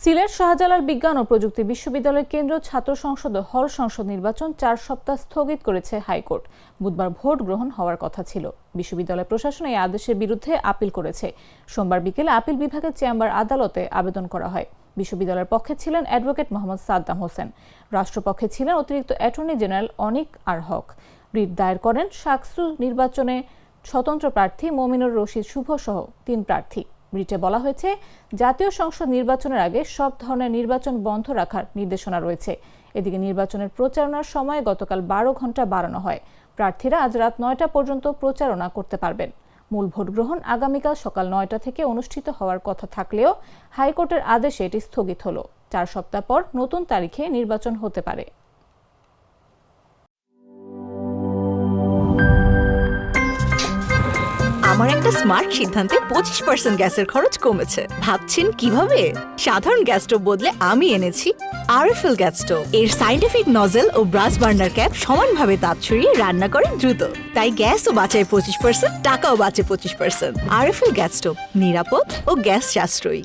সিলেট শাহজালাল বিজ্ঞান ও প্রযুক্তি বিশ্ববিদ্যালয়ের কেন্দ্রীয় ছাত্র সংসদ ও হল সংসদ নির্বাচন 4 সপ্তাহ স্থগিত করেছে হাইকোর্ট। বুধবার ভোট গ্রহণ হওয়ার কথা ছিল। বিশ্ববিদ্যালয় প্রশাসন এই আদেশের বিরুদ্ধে আপিল করেছে। সোমবার বিকেলে আপিল বিভাগের চেম্বার আদালতে আবেদন করা হয়। বিশ্ববিদ্যালয়ের পক্ষে ছিলেন অ্যাডভোকেট মোহাম্মদ সাদ্দাম হোসেন, রাষ্ট্রপক্ষে ছিলেন অতিরিক্ত অ্যাটর্নি জেনারেল অনিক আর হক। রিট দায়ের করেন শাকসু নির্বাচনে স্বতন্ত্র প্রার্থী মমিনুর রশিদ শুভ সহ 3 প্রার্থী। রিটে বলা হয়েছে, জাতীয় সংসদ নির্বাচনের আগে সব ধরনের নির্বাচন বন্ধ রাখার নির্দেশনা রয়েছে। এদিকে নির্বাচনের প্রচারণার সময় গতকাল 12 ঘন্টা বাড়ানো হয়। প্রার্থীরা আজ রাত 9টা পর্যন্ত প্রচারণা করতে পারবেন। মূল ভোট গ্রহণ আগামীকাল সকাল 9টা থেকে অনুষ্ঠিত হওয়ার কথা থাকলেও হাইকোর্টের আদেশে এটি স্থগিত হলো। 4 সপ্তাহ পর নতুন তারিখে নির্বাচন হতে পারে। আমার একটা স্মার্ট সিদ্ধান্তে 25% গ্যাসের খরচ কমেছে। ভাবছেন কিভাবে? সাধারণ গ্যাস স্টোভ বদলে আমি এনেছি আরএফএল গ্যাস স্টোভ। এর সাইন্টিফিক নজল ও ব্রাস বার্নার ক্যাপ সমানভাবে তাপ ছড়িয়ে রান্না করে দ্রুত। তাই গ্যাসও বাঁচায় 25%, টাকাও বাঁচে 25%। আরএফএল গ্যাস স্টোভ নিরাপদ ও গ্যাস সাশ্রয়ী।